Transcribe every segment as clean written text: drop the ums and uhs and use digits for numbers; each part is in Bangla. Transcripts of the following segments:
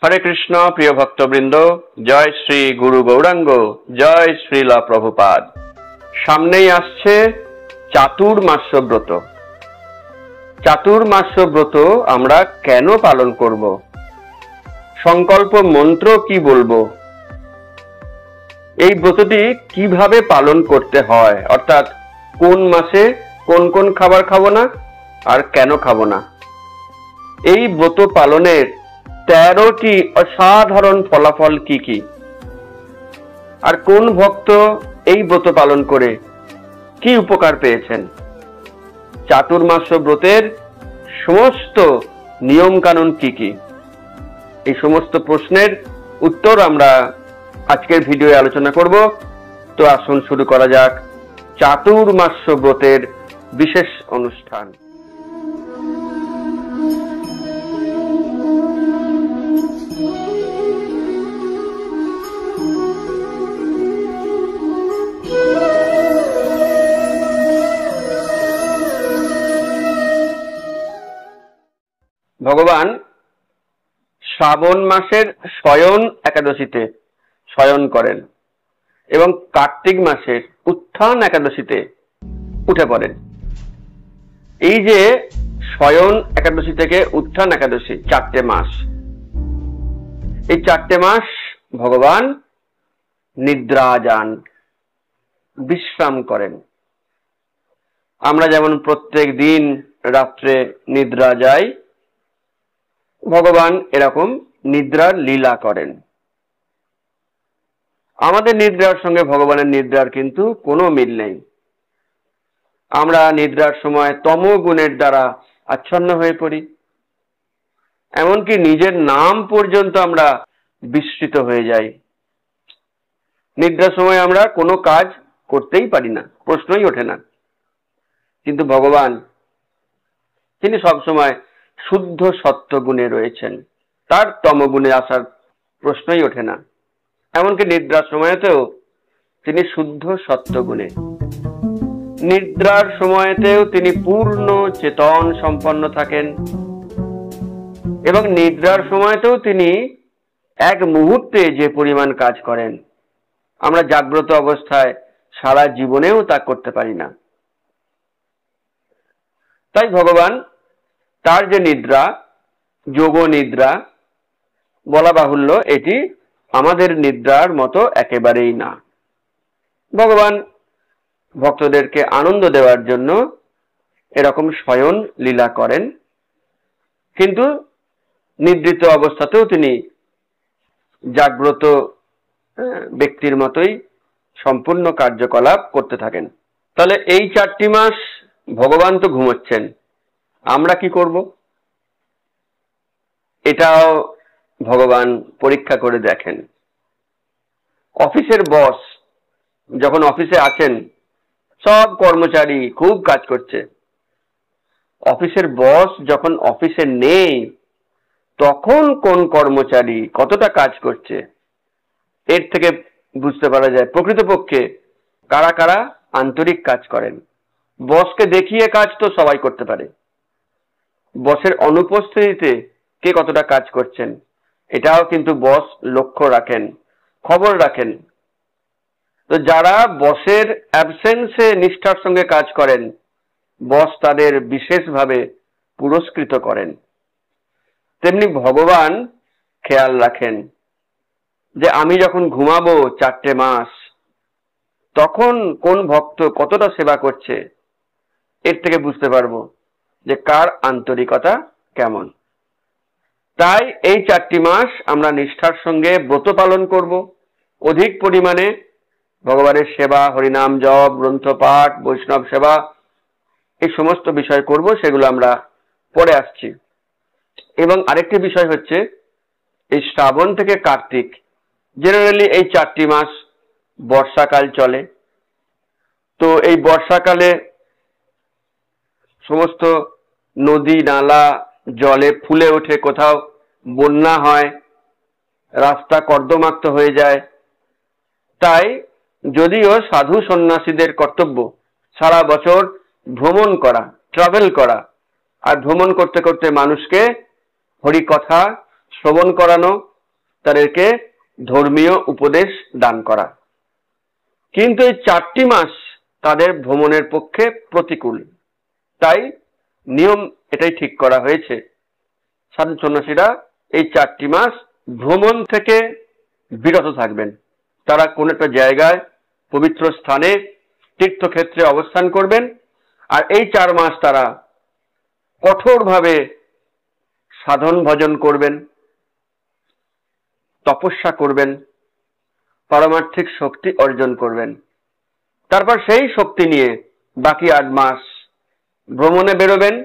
হরে কৃষ্ণ। প্রিয় ভক্তবৃন্দ, জয় শ্রী গুরু গৌরাঙ্গ, জয় শ্রীলা প্রভুপাদ। সামনেই আসছে চাতুর্মাস্য ব্রত। চাতুর্মাস্য ব্রত আমরা কেন পালন করব? সংকল্প মন্ত্র কি বলবো? এই ব্রতটি কিভাবে পালন করতে হয়, অর্থাৎ কোন মাসে কোন কোন খাবার খাবো না আর কেন খাবো না। এই ব্রত পালনের 13টি অসাধারণ ফলাফল কি কি, আর কোন ভক্ত এই ব্রত পালন করে কি উপকার পেয়েছেন। চাতুর্মাস্য ব্রতের সমস্ত নিয়ম কানুন কি কি, এই সমস্ত প্রশ্নের উত্তর আমরা আজকের ভিডিওয়ে আলোচনা করব। তো আসুন শুরু করা যাক চাতুর্মাস্য ব্রতের বিশেষ অনুষ্ঠান। ভগবান শ্রাবণ মাসের শয়ন একাদশীতে শয়ন করেন এবং কার্তিক মাসের উত্থান একাদশীতে উঠে পড়েন। এই যে শয়ন একাদশী থেকে উত্থান একাদশী 4টে মাস, এই 4টে মাস ভগবান নিদ্রা যান, বিশ্রাম করেন। আমরা যেমন প্রত্যেক দিন রাত্রে নিদ্রা যাই, ভগবান এরকম নিদ্রার লীলা করেন। আমাদের নিদ্রার সঙ্গে ভগবানের নিদ্রার কিন্তু কোনো মিল নেই। আমরা নিদ্রার সময় তমোগুণের দ্বারা আচ্ছন্ন হয়ে পড়ি, এমনকি নিজের নাম পর্যন্ত আমরা বিস্মৃত হয়ে যাই। নিদ্রার সময় আমরা কোনো কাজ করতেই পারি না, প্রশ্নই ওঠে না। কিন্তু ভগবান, তিনি সবসময় শুদ্ধ সত্য গুণে রয়েছেন, তার তমগুণে আসার প্রশ্নই ওঠে না। এমনকি নিদ্রার সময়তেও তিনি শুদ্ধ সত্য গুণে, নিদ্রার সময়তেও তিনি পূর্ণ চেতন সম্পন্ন থাকেন এবং নিদ্রার সময়তেও তিনি এক মুহূর্তে যে পরিমাণ কাজ করেন, আমরা জাগ্রত অবস্থায় সারা জীবনেও তা করতে পারি না। তাই ভগবান তার যে নিদ্রা, যোগ নিদ্রা, বলা বাহুল্য এটি আমাদের নিদ্রার মতো একেবারেই না। ভগবান ভক্তদেরকে আনন্দ দেওয়ার জন্য এরকম শয়ন লীলা করেন, কিন্তু নিদ্রিত অবস্থাতেও তিনি জাগ্রত ব্যক্তির মতোই সম্পূর্ণ কার্যকলাপ করতে থাকেন। তাহলে এই 4টি মাস ভগবান তো ঘুমোচ্ছেন, আমরা কি করব? এটাও ভগবান পরীক্ষা করে দেখেন। অফিসের বস যখন অফিসে আছেন, সব কর্মচারী খুব কাজ করছে। অফিসের বস যখন অফিসে নেই, তখন কোন কর্মচারী কতটা কাজ করছে, এর থেকে বুঝতে পারা যায় প্রকৃতপক্ষে কারা কারা আন্তরিক কাজ করেন। বসকে দেখিয়ে কাজ তো সবাই করতে পারে, বসের অনুপস্থিতিতে কে কতটা কাজ করছেন এটাও কিন্তু বস লক্ষ্য রাখেন, খবর রাখেন। তো যারা বসের অ্যাবসেন্সে নিষ্ঠার সঙ্গে কাজ করেন, বস তাদের বিশেষভাবে পুরস্কৃত করেন। তেমনি ভগবান খেয়াল রাখেন যে আমি যখন ঘুমাবো 4টে মাস, তখন কোন ভক্ত কতটা সেবা করছে, এর থেকে বুঝতে পারবো যে কার আন্তরিকতা কেমন। তাই এই 4টি মাস আমরা নিষ্ঠার সঙ্গে ব্রত পালন করব, অধিক পরিমাণে ভগবানের সেবা, হরিনাম জপ, গ্রন্থ পাঠ, বৈষ্ণব সেবা, এই সমস্ত বিষয় করব, সেগুলো আমরা পরে আসছি। এবং আরেকটি বিষয় হচ্ছে, এই শ্রাবণ থেকে কার্তিক, জেনারেলি এই 4টি মাস বর্ষাকাল চলে। তো এই বর্ষাকালে সমস্ত নদী নালা জলে ফুলে ওঠে, কোথাও বন্যা হয়, রাস্তা কর্দমাক্ত হয়ে যায়। তাই যদিও সাধু সন্ন্যাসীদের কর্তব্য সারা বছর ভ্রমণ করা, ট্রাভেল করা, আর ভ্রমণ করতে করতে মানুষকে হরি কথা শ্রবণ করানো, তাদেরকে ধর্মীয় উপদেশ দান করা। কিন্তু এই 4টি মাস তাদের ভ্রমণের পক্ষে প্রতিকূল, তাই নিয়ম এটাই ঠিক করা হয়েছে, সাধু সন্ন্যাসীরা এই 4টি মাস ভ্রমণ থেকে বিরত থাকবেন। তারা কোন একটা জায়গায় পবিত্র স্থানে তীর্থক্ষেত্রে অবস্থান করবেন, আর এই 4 মাস তারা কঠোরভাবে সাধন ভজন করবেন, তপস্যা করবেন, পারমার্থিক শক্তি অর্জন করবেন। তারপর সেই শক্তি নিয়ে বাকি 8 মাস ভ্রমণে বেরোবেন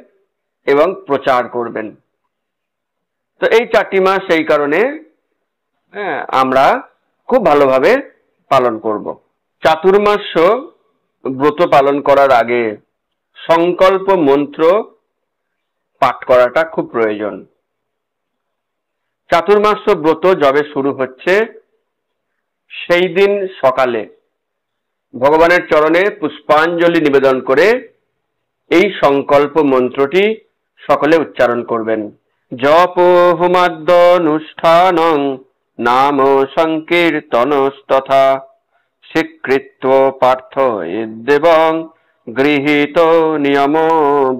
এবং প্রচার করবেন। তো এই 4টি মাস এই কারণে আমরা খুব ভালোভাবে পালন করব। চাতুর্মাস্য ব্রত পালন করার আগে সংকল্প মন্ত্র পাঠ করাটা খুব প্রয়োজন। চাতুর্মাস্য ব্রত যবে শুরু হচ্ছে সেই দিন সকালে ভগবানের চরণে পুষ্পাঞ্জলি নিবেদন করে এই সংকল্প মন্ত্রটি সকলে উচ্চারণ করবেন। জপ হোমাদ্যনুষ্ঠানং নাম সংকীর্তনস্তথা স্বীকৃত্য পার্থ দেবং গৃহীত নিয়ম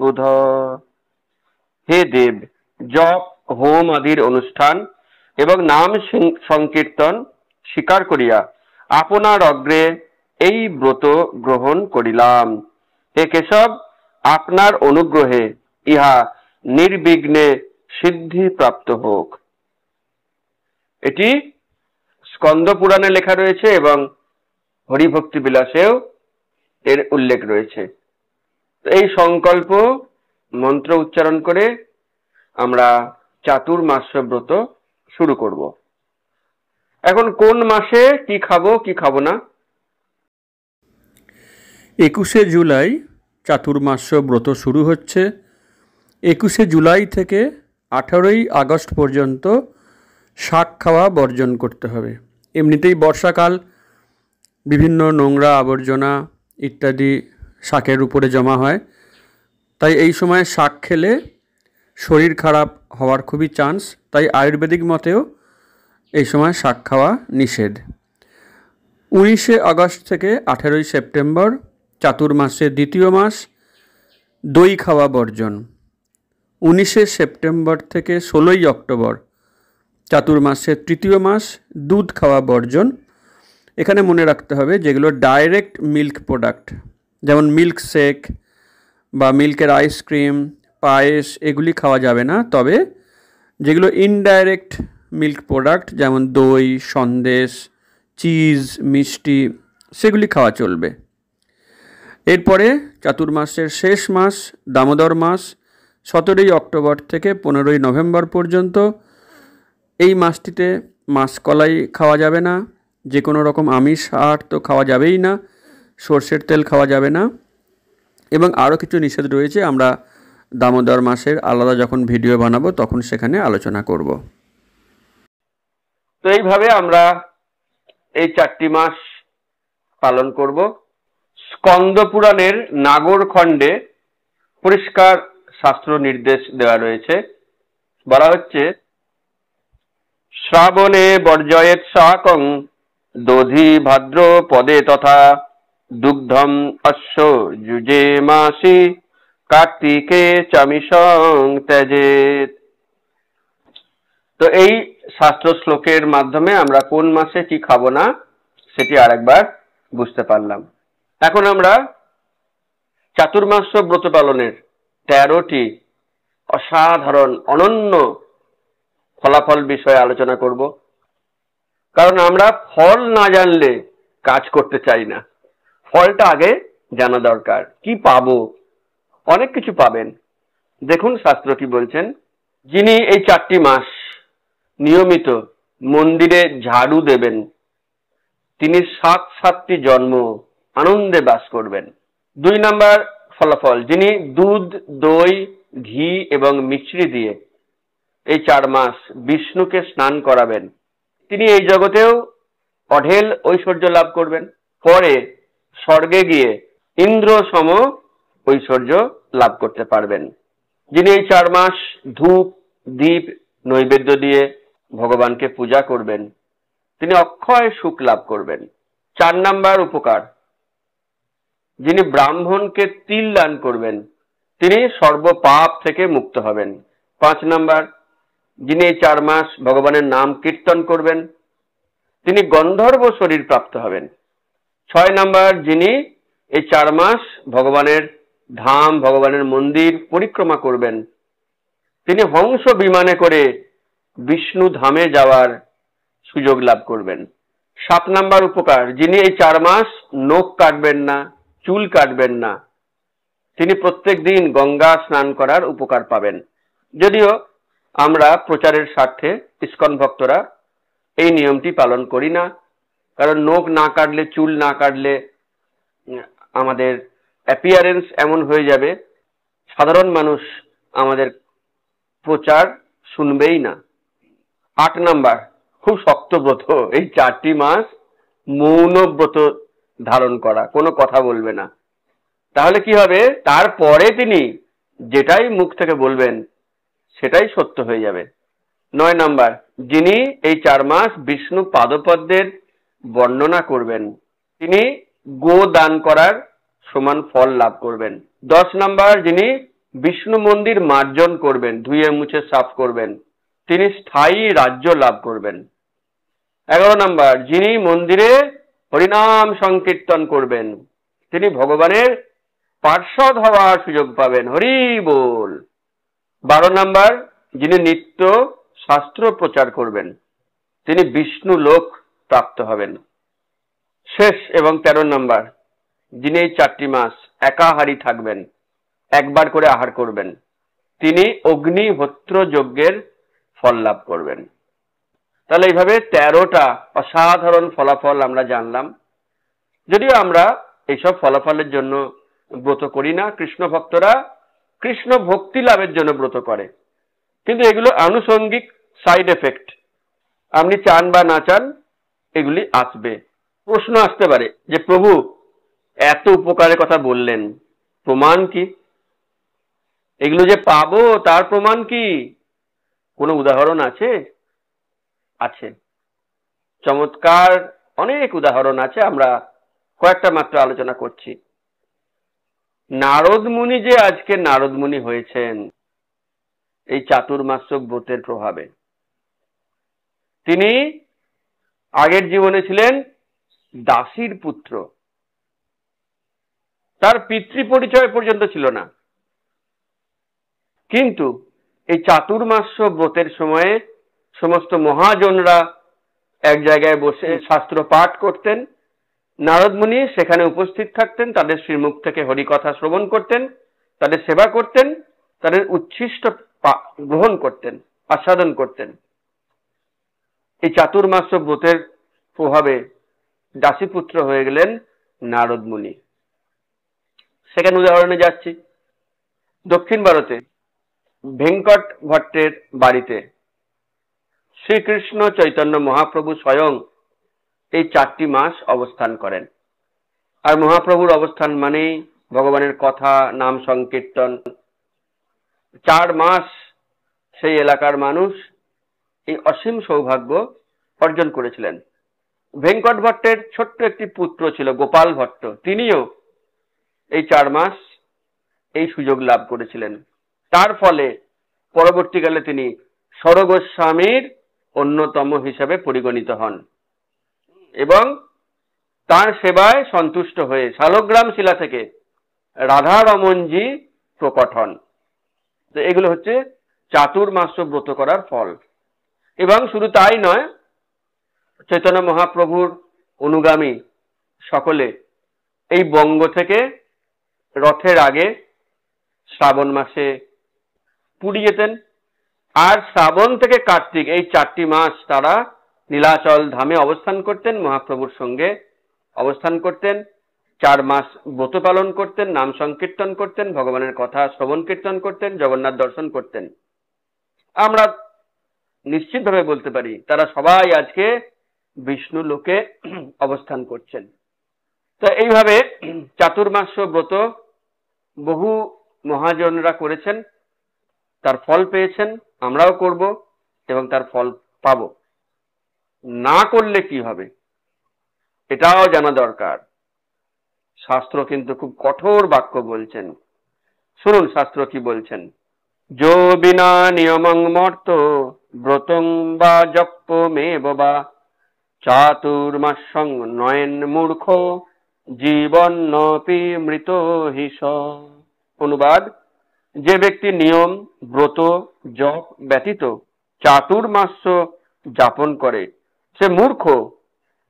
বুধ। হে দেব, জপ হোম আদির অনুষ্ঠান এবং নাম সংকীর্তন স্বীকার করিয়া আপনার অগ্রে এই ব্রত গ্রহণ করিলাম। হে কেশব, আপনার অনুগ্রহে ইহা নির্বিঘ্নে সিদ্ধি প্রাপ্ত হোক। এটি স্কন্দ পুরাণে লেখা রয়েছে এবং হরিভক্তি বিলাসেও এর উল্লেখ রয়েছে। এই সংকল্প মন্ত্র উচ্চারণ করে আমরা চাতুর্মাস্য ব্রত শুরু করব। এখন কোন মাসে কি খাবো কি খাবো না? 21শে জুলাই চাতুর্মাস্য ব্রত শুরু হচ্ছে। 21শে জুলাই থেকে 18ই আগস্ট পর্যন্ত শাক খাওয়া বর্জন করতে হবে। এমনিতেই বর্ষাকাল, বিভিন্ন নোংরা আবর্জনা ইত্যাদি শাকের উপরে জমা হয়, তাই এই সময় শাক খেলে শরীর খারাপ হওয়ার খুবই চান্স। তাই আয়ুর্বেদিক মতেও এই সময় শাক খাওয়া নিষেধ। 19শে আগস্ট থেকে 18ই সেপ্টেম্বর চাতুর্মাসের দ্বিতীয় মাস, দই খাওয়া বর্জন। 19শে সেপ্টেম্বর থেকে 16ই অক্টোবর চাতুর্মাসের তৃতীয় মাস, দুধ খাওয়া বর্জন। এখানে মনে রাখতে হবে যেগুলো ডাইরেক্ট মিল্ক প্রোডাক্ট, যেমন মিল্ক শেক বা মিল্কের আইসক্রিম, পায়েস, এগুলি খাওয়া যাবে না। তবে যেগুলো ইনডাইরেক্ট মিল্ক প্রোডাক্ট যেমন দই, সন্দেশ, চিজ, মিষ্টি, সেগুলি খাওয়া চলবে। এরপরে চাতুর্মাসের শেষ মাস দামোদর মাস, 17ই অক্টোবর থেকে 15ই নভেম্বর পর্যন্ত। এই মাসটিতে মাসকলাই খাওয়া যাবে না, যে কোনো রকম আমিষ আর তো খাওয়া যাবেই না, সর্ষের তেল খাওয়া যাবে না, এবং আরও কিছু নিষেধ রয়েছে। আমরা দামোদর মাসের আলাদা যখন ভিডিও বানাবো তখন সেখানে আলোচনা করব। তো এইভাবে আমরা এই 4টি মাস পালন করব। স্কন্দ পুরাণের নাগর খণ্ডে পরিষ্কার শাস্ত্র নির্দেশ দেওয়া রয়েছে। বলা হচ্ছে, শ্রাবণে বর্জয়েৎ শাকং দধি ভাদ্র পদে তথা দুগ্ধম অশ্ব যুজে মাসি কার্তিকে চামিষং ত্যাজেত। তো এই শাস্ত্র শ্লোকের মাধ্যমে আমরা কোন মাসে কি খাবো না সেটি আরেকবার বুঝতে পারলাম। এখন আমরা চাতুর্মাস্য ব্রত পালনের 13টি অসাধারণ অনন্য ফলাফল বিষয়ে আলোচনা করব। কারণ আমরা ফল না জানলে কাজ করতে চাই না, ফলটা আগে জানা দরকার। কি পাবো? অনেক কিছু পাবেন। দেখুন শাস্ত্র কি বলছেন। যিনি এই 4টি মাস নিয়মিত মন্দিরে ঝাড়ু দেবেন তিনি 7টি জন্ম আনন্দে বাস করবেন। 2 নাম্বার ফলাফল, যিনি দুধ, দই, ঘি এবং মিছরি দিয়ে এই 4 মাস বিষ্ণুকে স্নান করাবেন তিনি এই জগতেও অঢেল ঐশ্বর্য লাভ করবেন। পরে স্বর্গে গিয়ে ইন্দ্র সম ঐশ্বর্য লাভ করতে পারবেন। যিনি এই 4 মাস ধূপ, দীপ, নৈবেদ্য দিয়ে ভগবানকে পূজা করবেন, তিনি অক্ষয় সুখ লাভ করবেন। 4 নাম্বার উপকার, যিনি ব্রাহ্মণকে তিল দান করবেন, তিনি সর্বপাপ থেকে মুক্ত হবেন। 5 নাম্বার, যিনি এই 4 মাস ভগবানের নাম কীর্তন করবেন, তিনি গন্ধর্ব শরীর প্রাপ্ত হবেন। 6 নাম্বার, যিনি এই 4 মাস ভগবানের ধাম, ভগবানের মন্দির পরিক্রমা করবেন, তিনি হংস বিমানে করে বিষ্ণু ধামে যাওয়ার সুযোগ লাভ করবেন। 7 নাম্বার উপকার, যিনি এই 4 মাস নখ কাটবেন না, চুল কাটবেন না, তিনি প্রত্যেক দিন গঙ্গা স্নান করার উপকার পাবেন। যদিও আমরা প্রচারের স্বার্থে ইসকন ভক্তরা এই নিয়মটি পালন করি না, কারণ নখ না কাটলে, চুল না কাটলে আমাদের অ্যাপিয়ারেন্স এমন হয়ে যাবে, সাধারণ মানুষ আমাদের প্রচার শুনবেই না। 8 নাম্বার, খুব শক্ত ব্রত, এই 4টি মাস মৌন ব্রত ধারণ করা, কোনো কথা বলবে না। তাহলে কি হবে, তারপরে তিনি যেটাই মুখ থেকে বলবেন সেটাই সত্য হয়ে যাবে। 9 নাম্বার, যিনি এই 4 মাস বিষ্ণু পাদপদ্মের বর্ণনা করবেন, তিনি গো দান করার সমান ফল লাভ করবেন। 10 নাম্বার, যিনি বিষ্ণু মন্দির মার্জন করবেন, ধুয়ে মুছে সাফ করবেন, তিনি স্থায়ী রাজ্য লাভ করবেন। 11 নাম্বার, যিনি মন্দিরে হরিনাম সংকীর্তন করবেন, তিনি ভগবানের পার্ষদ হওয়ার সুযোগ পাবেন। হরি বল। 12 নাম্বার, যিনি নিত্য শাস্ত্র প্রচার করবেন, তিনি বিষ্ণু লোক প্রাপ্ত হবেন। শেষ এবং 13 নাম্বার, যিনি এই 4টি মাস একাহারী থাকবেন, একবার করে আহার করবেন, তিনি অগ্নিহোত্র যজ্ঞের ফল লাভ করবেন। তাহলে এইভাবে 13টা অসাধারণ ফলাফল আমরা জানলাম। যদিও আমরা এইসব ফলাফলের জন্য ব্রত করি না, কৃষ্ণ ভক্তরা কৃষ্ণ ভক্তি লাভের জন্য ব্রত করে, কিন্তু এগুলো আনুষঙ্গিক সাইড এফেক্ট, আপনি চান বা না চান এগুলি আসবে। প্রশ্ন আসতে পারে যে প্রভু এত উপকারের কথা বললেন, প্রমাণ কি? এগুলো যে পাবো তার প্রমাণ কি? কোনো উদাহরণ আছে? আছে, চমৎকার অনেক উদাহরণ আছে, আমরা কয়েকটা মাত্র আলোচনা করছি। নারদ মুনি যে আজকে নারদ মুনি হয়েছেন এই চাতুর্মাস্য ব্রতের প্রভাবে, তিনি আগের জীবনে ছিলেন দাসীর পুত্র, তার পিতৃ পরিচয় পর্যন্ত ছিল না, কিন্তু এই চাতুর্মাস্য ব্রতের সময়ে সমস্ত মহাজনরা এক জায়গায় বসে শাস্ত্র পাঠ করতেন, নারদ মুনি সেখানে উপস্থিত থাকতেন, তাদের শ্রীমুখ থেকে হরিকথা শ্রবণ করতেন, তাদের সেবা করতেন, তাদের উচ্ছিষ্ট গ্রহণ করতেন, আস্বাদন করতেন। এই চাতুর্মাস্য ব্রতের প্রভাবে দাসীপুত্র হয়ে গেলেন নারদ মুনি। সেখানে উদাহরণে যাচ্ছি, দক্ষিণ ভারতে ভেঙ্কট ভট্টের বাড়িতে শ্রীকৃষ্ণ চৈতন্য মহাপ্রভু স্বয়ং এই 4টি মাস অবস্থান করেন। আর মহাপ্রভুর অবস্থান মানেই ভগবানের কথা, নাম সংকীর্তন। 4 মাস সেই এলাকার মানুষ এই অসীম সৌভাগ্য অর্জন করেছিলেন। ভেঙ্কট ভট্টের ছোট্ট একটি পুত্র ছিল গোপাল ভট্ট, তিনিও এই 4 মাস এই সুযোগ লাভ করেছিলেন। তার ফলে পরবর্তীকালে তিনি সরগোস্বামীর অন্যতম হিসেবে পরিগণিত হন এবং তার সেবায় সন্তুষ্ট হয়ে শালগ্রাম শিলা থেকে রাধা রমনজি প্রকট হন। তো এগুলো হচ্ছে চাতুর্মাস্য ব্রত করার ফল। এবং শুধু তাই নয়, চৈতন্য মহাপ্রভুর অনুগামী সকলে এই বঙ্গ থেকে রথের আগে শ্রাবণ মাসে পুরী যেতেন, আর শ্রাবণ থেকে কার্তিক এই 4টি মাস তারা নীলাচল ধামে অবস্থান করতেন, মহাপ্রভুর সঙ্গে অবস্থান করতেন, 4 মাস ব্রত পালন করতেন, নাম সংকীর্তন করতেন, ভগবানের কথা শ্রবণ কীর্তন করতেন, জগন্নাথ দর্শন করতেন। আমরা নিশ্চিতভাবে বলতে পারি তারা সবাই আজকে বিষ্ণু লোকে অবস্থান করছেন। তো এইভাবে চাতুর্মাস্য ব্রত বহু মহাজনরা করেছেন, তার ফল পেয়েছেন, আমরাও করব এবং তার ফল পাবো, না করলে কি হবে এটাও জানা দরকার। শাস্ত্র কিন্তু খুব কঠোর বাক্য বলছেন, শুনুন শাস্ত্র কি বলছেন। যো বিনা নিয়মং মর্ত ব্রতং বা জপ্প মে বা চাতুর্মাস্যং নয়েন মূর্খ জীবন নপি মৃত হিস। অনুবাদ, যে ব্যক্তি নিয়ম ব্রত জপ ব্যতীত চাতুর্মাস্য যাপন করে সে মূর্খ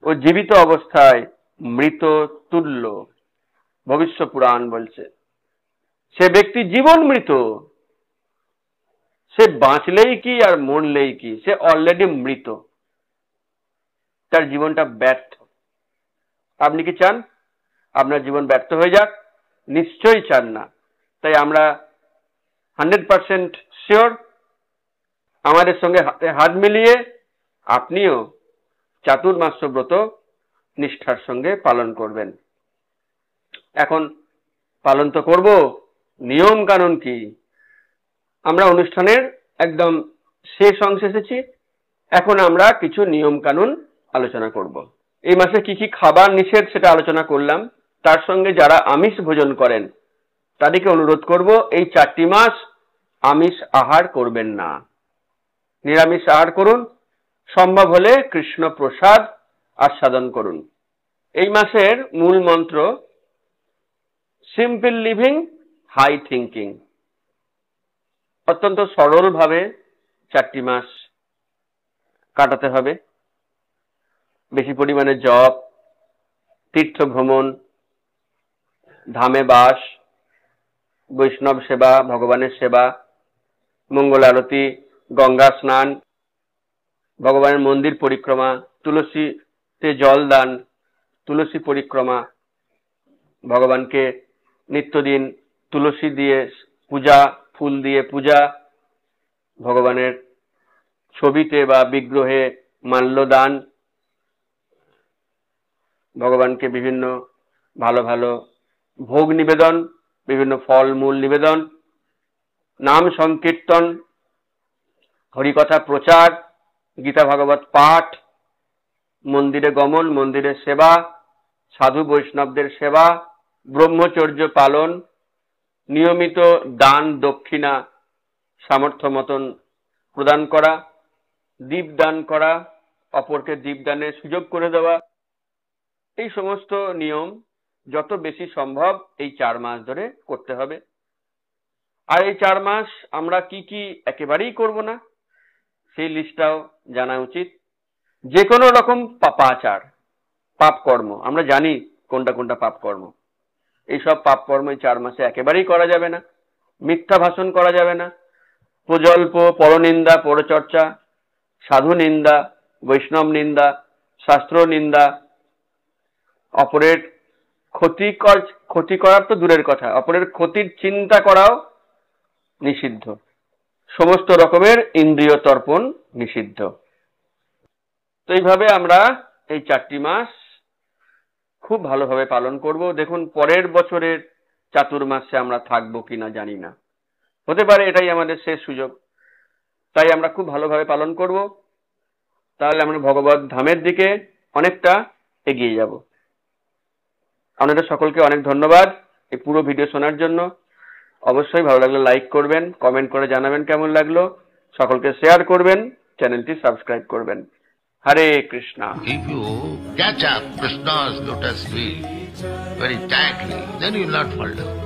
ও জীবিত অবস্থায় মৃত তুল্য। ভবিষ্য পুরাণ বলছে সে ব্যক্তি জীবন মৃত, সে বাঁচলেই কি আর মরলেই কি, সে অলরেডি মৃত, তার জীবনটা ব্যর্থ। আপনি কি চান আপনার জীবন ব্যর্থ হয়ে যাক? নিশ্চয়ই চান না। তাই আমরা 100% শিওর আমাদের সঙ্গে হাতে হাত মিলিয়ে আপনিও চাতুর্মাস্য ব্রত নিষ্ঠার সঙ্গে পালন করবেন। এখন পালন তো করব, নিয়ম কানুন কি? আমরা অনুষ্ঠানের একদম শেষ অংশে এসেছি, এখন আমরা কিছু নিয়ম কানুন আলোচনা করব। এই মাসে কি কি খাবার নিষেধ সেটা আলোচনা করলাম। তার সঙ্গে যারা আমিষ ভোজন করেন তাদেরকে অনুরোধ করব এই 4টি মাস আমিষ আহার করবেন না, নিরামিষ আহার করুন, সম্ভব হলে কৃষ্ণ প্রসাদ আস্বাদন করুন। এই মাসের মূল মন্ত্র সিম্পল লিভিং হাই থিঙ্কিং। অত্যন্ত সরলভাবে 4টি মাস কাটাতে হবে। বেশি পরিমাণে জপ, তীর্থ ভ্রমণ, ধামে বাস, বৈষ্ণব সেবা, ভগবানের সেবা, মঙ্গল আরতি, গঙ্গা স্নান, ভগবানের মন্দির পরিক্রমা, তুলসীতে জল দান, তুলসী পরিক্রমা, ভগবানকে নিত্যদিন তুলসী দিয়ে পূজা, ফুল দিয়ে পূজা, ভগবানের ছবিতে বা বিগ্রহে মাল্যদান, ভগবানকে বিভিন্ন ভালো ভালো ভোগ নিবেদন, বিভিন্ন ফল মূল নিবেদন, নাম সংকীর্তন, হরিকথা প্রচার, গীতা ভাগবত পাঠ, মন্দিরে গমন, মন্দিরে সেবা, সাধু বৈষ্ণবদের সেবা, ব্রহ্মচর্য পালন, নিয়মিত দান দক্ষিণা সামর্থ্য মতন প্রদান করা, দীপদান করা, অপরকে দীপদানের সুযোগ করে দেওয়া, এই সমস্ত নিয়ম যত বেশি সম্ভব এই 4 মাস ধরে করতে হবে। আর এই 4 মাস আমরা কি কি একেবারেই করব না সেই লিস্টটাও জানা উচিত। যে কোনো রকম পাপাচার, পাপ কর্ম, আমরা জানি কোনটা কোনটা পাপ কর্ম, এইসব পাপ কর্ম এই 4 মাসে একেবারেই করা যাবে না। মিথ্যা ভাষণ করা যাবে না, প্রজল্প, পরনিন্দা, পরচর্চা, সাধু নিন্দা, বৈষ্ণব নিন্দা, শাস্ত্র নিন্দা, অপরের ক্ষতি করার তো দূরের কথা, অপরের ক্ষতির চিন্তা করাও নিষিদ্ধ। সমস্ত রকমের ইন্দ্রিয় তর্পণ নিষিদ্ধ। তো এইভাবে আমরা এই 4টি মাস খুব ভালোভাবে পালন করব। দেখুন পরের বছরের চাতুর্মাসে আমরা থাকবো কিনা জানি না, হতে পারে এটাই আমাদের শেষ সুযোগ। তাই আমরা খুব ভালোভাবে পালন করব, তাহলে আমরা ভগবত ধামের দিকে অনেকটা এগিয়ে যাব। আপনাদের সকলকে অনেক ধন্যবাদ এই পুরো ভিডিও শোনার জন্য। অবশ্যই ভালো লাগলে লাইক করবেন, কমেন্ট করে জানাবেন কেমন লাগলো, সকলকে শেয়ার করবেন, চ্যানেলটি সাবস্ক্রাইব করবেন। হরে Krishna. If you catch up Krishna's lotus feet very tightly, then you will not fall down.